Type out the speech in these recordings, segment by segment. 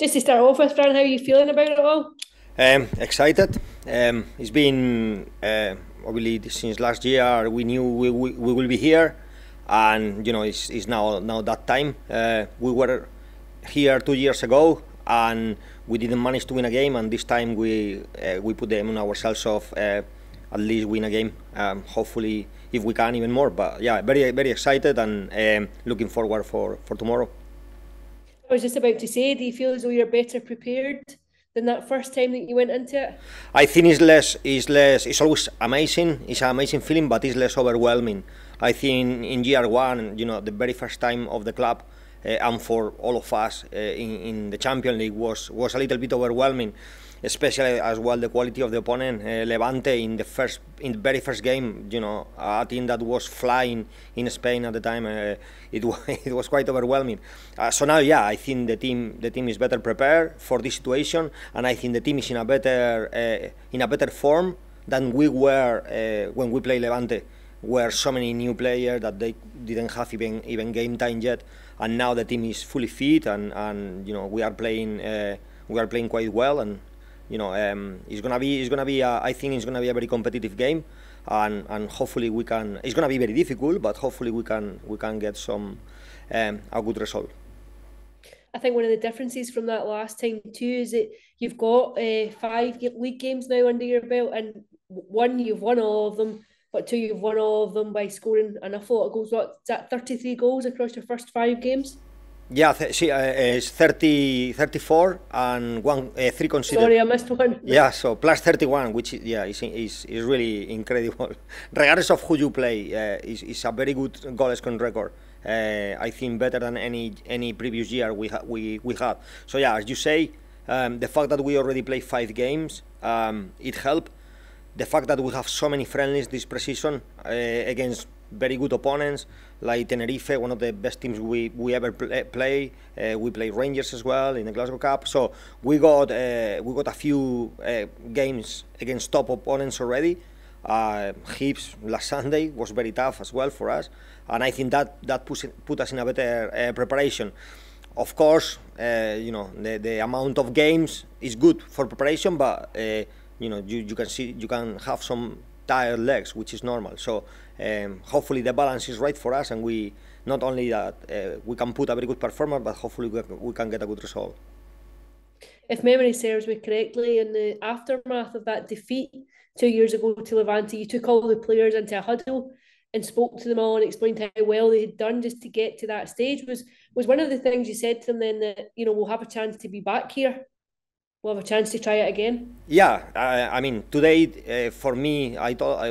Just to start off with, Fran, how are you feeling about it all? Excited. It's been obviously since last year we knew we will be here, and it's now that time. We were here 2 years ago, and we didn't manage to win a game, and this time we put them on ourselves of at least win a game. Hopefully, if we can, even more. But yeah, very excited and looking forward for tomorrow. I was just about to say, do you feel as though you're better prepared than that first time that you went into it? I think it's less. It's less. It's always amazing. It's an amazing feeling, but it's less overwhelming. I think in year one, the very first time of the club, and for all of us in the Champions League was a little bit overwhelming, especially as well the quality of the opponent. Levante in the very first game, a team that was flying in Spain at the time. It was quite overwhelming. So now, yeah, I think the team is better prepared for this situation, and I think the team is in a better form than we were when we played Levante, where so many new players that they didn't have even game time yet, and now the team is fully fit, and we are playing quite well, and it's gonna be I think it's gonna be a very competitive game, and hopefully we can. It's gonna be very difficult, but hopefully we can get some a good result. I think one of the differences from that last time too is that you've got five league games now under your belt, and one you've won all of them, but two you've won all of them by scoring an awful lot of goals. What's that, 33 goals across your first five games? Yeah, it's 34 and three considered. Sorry, I missed one. Yeah, so plus 31, which is really incredible. Regardless of who you play, is a very good goal scoring record. I think better than any previous year we had. So yeah, as you say, the fact that we already played 5 games, it helped. The fact that we have so many friendlies this pre-season against very good opponents like Tenerife, one of the best teams we ever play. We play Rangers as well in the Glasgow Cup. So we got a few games against top opponents already. Hibs last Sunday was very tough as well for us, and I think that put us in a better preparation. Of course, the amount of games is good for preparation, but you can have some tired legs, which is normal. So hopefully the balance is right for us, and we not only that we can put a very good performance, but hopefully we can get a good result. If memory serves me correctly, in the aftermath of that defeat 2 years ago to Levante, you took all the players into a huddle and spoke to them all and explained how well they had done just to get to that stage. Was one of the things you said to them then that we'll have a chance to be back here? We'll have a chance to try it again. Yeah, I mean today for me,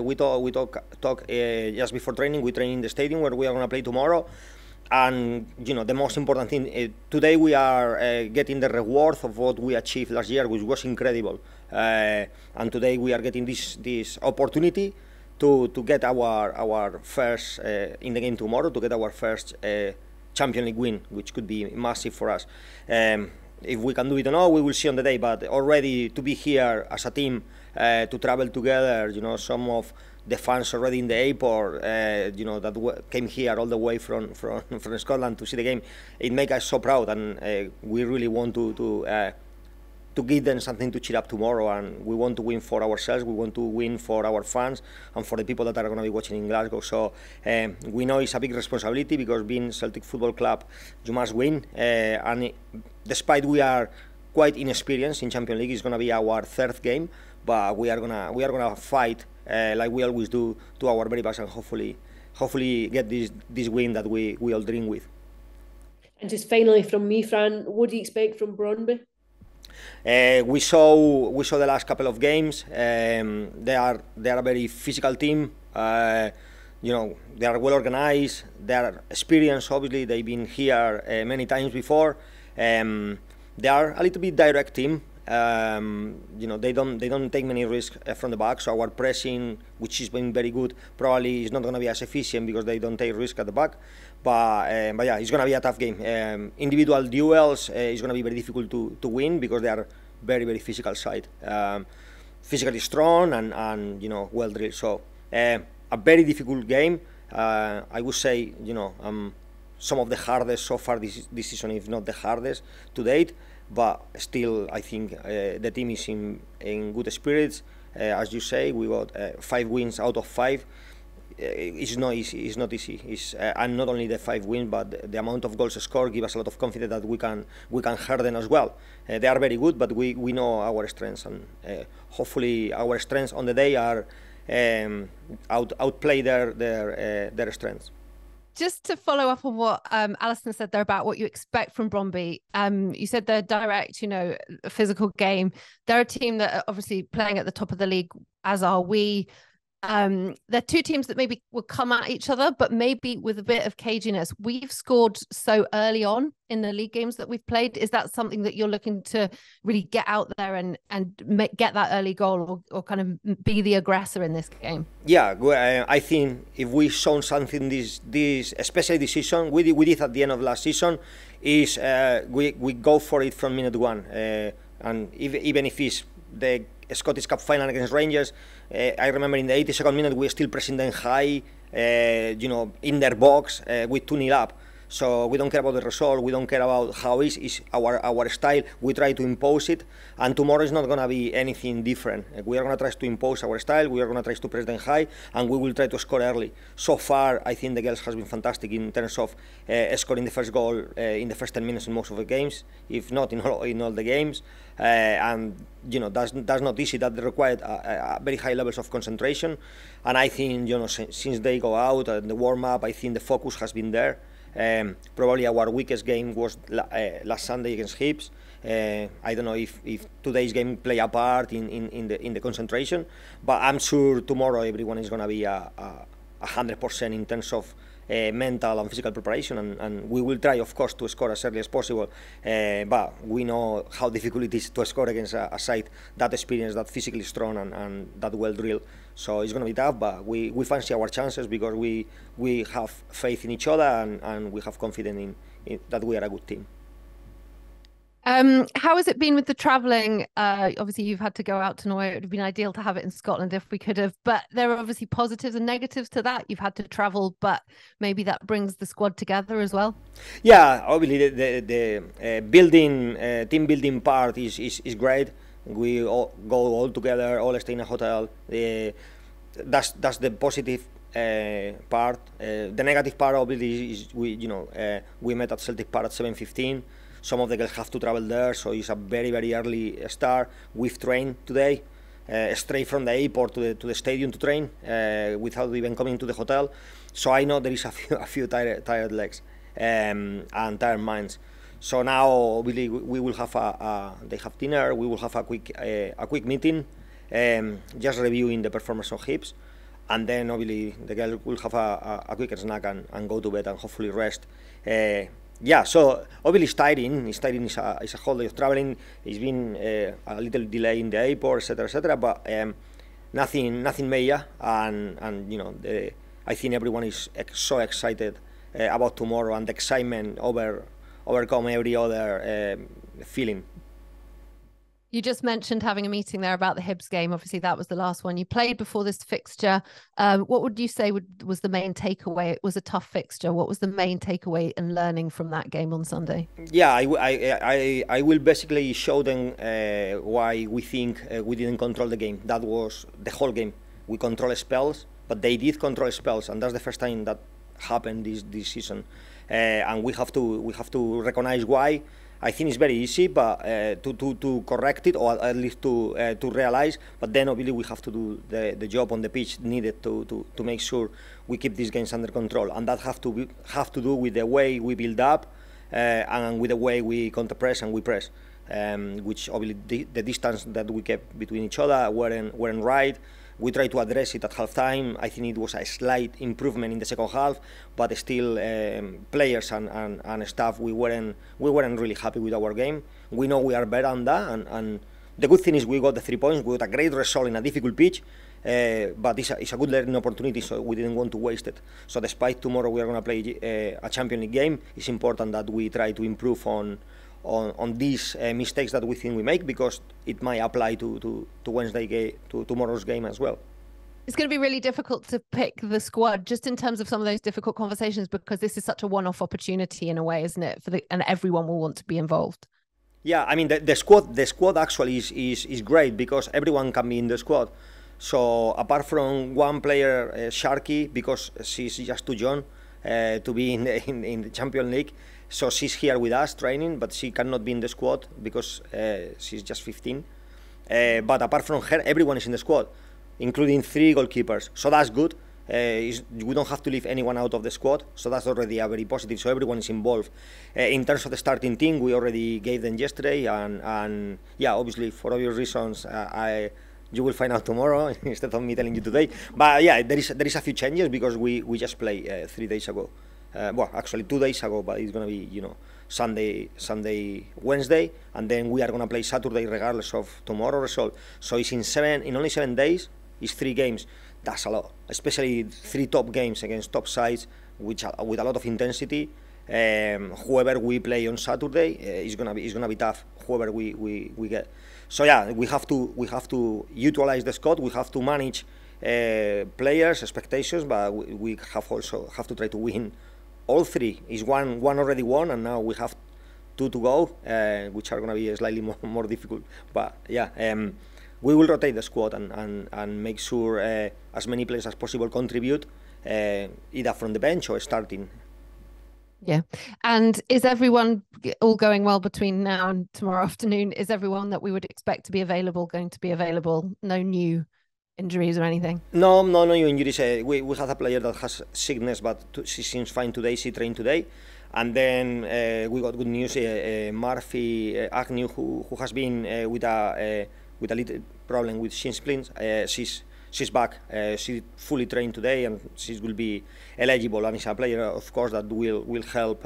we talk just before training. We train in the stadium where we are going to play tomorrow, and the most important thing today we are getting the reward of what we achieved last year, which was incredible. And today we are getting this opportunity to get our first in the game tomorrow, to get our first Champions League win, which could be massive for us. If we can do it or not, we will see on the day. But already to be here as a team, to travel together, some of the fans already in the airport, that came here all the way from Scotland to see the game, it makes us so proud, and we really want to give them something to cheer up tomorrow, and we want to win for ourselves, we want to win for our fans and for the people that are going to be watching in Glasgow. So we know it's a big responsibility, because being Celtic Football Club, you must win, and despite we are quite inexperienced in Champions League, it's going to be our third game, but we are gonna fight like we always do, to our very best, and hopefully get this win that we all dream with. And just finally from me, Fran, what do you expect from Brondby? We saw the last couple of games. They are a very physical team. They are well organized. They are experienced. Obviously, they've been here many times before. They are a little bit direct team. They don't take many risks from the back. So our pressing, which has been very good, probably is not going to be as efficient because they don't take risk at the back. But yeah, it's going to be a tough game. Individual duels is going to be very difficult to win, because they are very physical side, physically strong and well drilled. So a very difficult game. I would say some of the hardest so far this season, if not the hardest to date. But still, I think the team is in good spirits. As you say, we got 5 wins out of 5. It's not easy. It's not easy. And not only the 5 wins, but the amount of goals scored give us a lot of confidence that we can hurt them as well. They are very good, but we know our strengths, and hopefully our strengths on the day are outplay their strengths. Just to follow up on what Alison said there about what you expect from Bromby, you said they're direct, a physical game. They're a team that are obviously playing at the top of the league, as are we. They're 2 teams that maybe will come at each other, but maybe with a bit of caginess. We've scored so early on in the league games that we've played. Is that something that you're looking to really get out there and get that early goal, or kind of be the aggressor in this game? Yeah, I think if we shown something this especially this season, we did at the end of last season, is we go for it from minute 1, and even if it's the Scottish Cup final against Rangers, I remember in the 82nd minute we were still pressing them high, in their box with 2-0 up. So we don't care about the result. We don't care about how it's our style. We try to impose it, and tomorrow is not going to be anything different. We are going to try to impose our style. We are going to try to press them high, and we will try to score early. So far, I think the girls has been fantastic in terms of scoring the first goal in the first 10 minutes in most of the games, if not in all the games. And that's not easy. That required very high levels of concentration. And I think since they go out and the warm up, I think the focus has been there. Probably our weakest game was last Sunday against Hibs. I don't know if today's game play a part in the concentration, but I'm sure tomorrow everyone is going to be 100% in terms of mental and physical preparation, and we will try, of course, to score as early as possible. But we know how difficult it is to score against a side that experienced, that physically strong and that well drilled. So it's going to be tough, but we fancy our chances because we have faith in each other and we have confidence in that we are a good team. How has it been with the travelling? Obviously, you've had to go out to Norway. It would have been ideal to have it in Scotland if we could have, but there are obviously positives and negatives to that. You've had to travel, but maybe that brings the squad together as well. Yeah, obviously the team building part is great. We all go all together, all stay in a hotel. That's the positive part. The negative part obviously is we met at Celtic Park at 7:15. Some of the girls have to travel there, so it's a very, very early start. We've trained today, straight from the airport to the stadium to train, without even coming to the hotel. So I know there is a few tired legs and tired minds. So now, obviously, we will have they have dinner. We will have a quick meeting, just reviewing the performance of Hibs, and then obviously the girls will have a quick snack and go to bed and hopefully rest. Yeah, so obviously it's tiring. It's a whole day of traveling. It's been a little delay in the airport, etc., but nothing major. And I think everyone is so excited about tomorrow, and the excitement overcome every other feeling. You just mentioned having a meeting there about the Hibs game. Obviously, that was the last one you played before this fixture. What would you say was the main takeaway? It was a tough fixture. What was the main takeaway and learning from that game on Sunday? Yeah, I will basically show them why we think we didn't control the game. That was the whole game. We control spells, but they did control spells, and that's the first time that happened this season. And we have to recognize why. I think it's very easy, but to correct it, or at least to realize. But then obviously we have to do the job on the pitch needed to make sure we keep these games under control, and that have to do with the way we build up and with the way we counter-press and we press, which obviously the distance that we kept between each other weren't right. We tried to address it at half-time. I think it was a slight improvement in the second half, but still players and staff, we weren't really happy with our game. We know we are better than that, and the good thing is we got the 3 points. We got a great result in a difficult pitch, but it's a good learning opportunity, so we didn't want to waste it. So despite tomorrow we are going to play a Champions League game, it's important that we try to improve on these mistakes that we think we make, because it might apply to Wednesday to tomorrow's game as well. It's going to be really difficult to pick the squad just in terms of some of those difficult conversations, because this is such a one-off opportunity in a way, isn't it? And everyone will want to be involved. Yeah, I mean the squad actually is great because everyone can be in the squad. So apart from one player, Sharky, because she's just too young to be in the Champions League, so she's here with us training, but she cannot be in the squad because she's just 15. But apart from her, everyone is in the squad, including 3 goalkeepers. So that's good. We don't have to leave anyone out of the squad, so that's already a very positive. So everyone is involved. In terms of the starting team, we already gave them yesterday, and yeah, obviously for obvious reasons, you will find out tomorrow instead of me telling you today. But yeah, there is a few changes because we just played 3 days ago. Well, actually 2 days ago, but it's gonna be Sunday, Wednesday, and then we are gonna play Saturday regardless of tomorrow's result. So it's in only 7 days. It's 3 games. That's a lot, especially 3 top games against top sides, with a lot of intensity. Whoever we play on Saturday is gonna be tough. Whoever we get. So yeah, we have to utilize the squad. We have to manage players' expectations, but we also have to try to win all 3. Is one already won, and now we have 2 to go, which are gonna be slightly more difficult. But yeah. We will rotate the squad and make sure as many players as possible contribute, either from the bench or starting. Yeah. And is everyone all going well between now and tomorrow afternoon? Is everyone that we would expect to be available going to be available? No new injuries or anything? No new injuries. We have a player that has sickness, but she seems fine today. She trained today. And then we got good news. Murphy Agnew, who has been with a little problem with shin splints, she's back. She fully trained today, and she will be eligible. And is a player, of course, that will help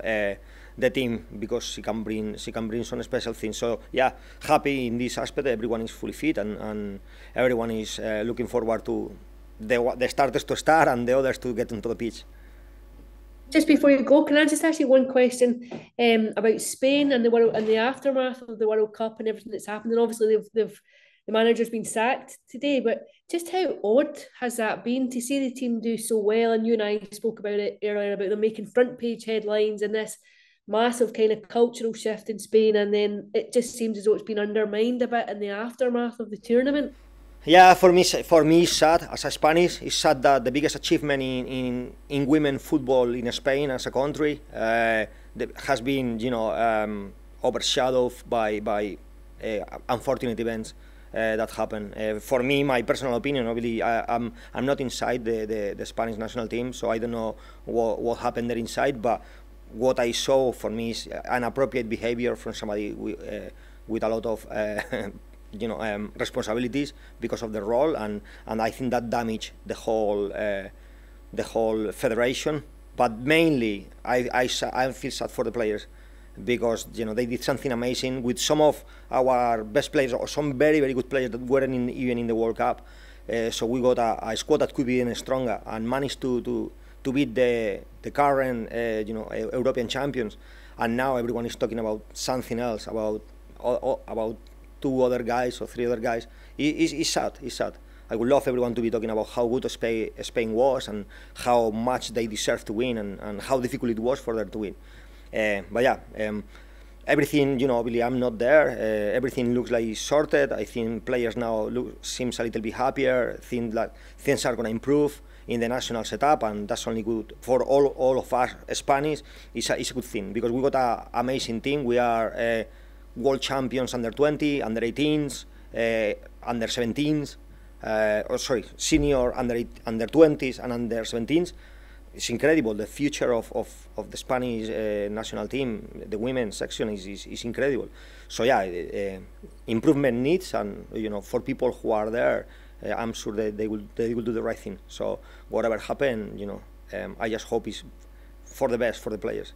the team because she can bring some special things. So yeah, happy in this aspect. Everyone is fully fit, and everyone is looking forward to the starters to start and the others to get onto the pitch. Just before you go, can I just ask you one question about Spain and the aftermath of the World Cup and everything that's happened? And obviously the manager's been sacked today, but just how odd has that been to see the team do so well? And you and I spoke about it earlier about them making front page headlines and this massive kind of cultural shift in Spain, and then it just seems as though it's been undermined a bit in the aftermath of the tournament. Yeah, for me, it's sad. As a Spanish, it's sad that the biggest achievement in women football in Spain as a country has been, overshadowed by unfortunate events that happen. For me, my personal opinion, obviously, I'm not inside the Spanish national team, so I don't know what happened there inside. But what I saw for me is inappropriate behavior from somebody with a lot of responsibilities because of the role, and I think that damaged the whole federation. But mainly, I feel sad for the players because they did something amazing with some of our best players or some very, very good players that weren't even in the World Cup. So we got a squad that could be even stronger and managed to beat the current European champions. And now everyone is talking about something else, about 2 other guys or 3 other guys. It's sad. It's sad. I would love everyone to be talking about how good Spain was and how much they deserve to win and how difficult it was for them to win. But yeah, everything, obviously I'm not there. Everything looks like it's sorted. I think players now seems a little bit happier. Think like things are going to improve in the national setup, and that's only good for all of us Spanish. It's a good thing because we got an amazing team. We are world champions under 20, under 18s, under 17s, senior under 20s and under 17s. It's incredible. The future of the Spanish national team, the women's section is incredible. So yeah, improvement needs, and for people who are there, I'm sure that they will do the right thing. So whatever happens, I just hope it's for the best for the players.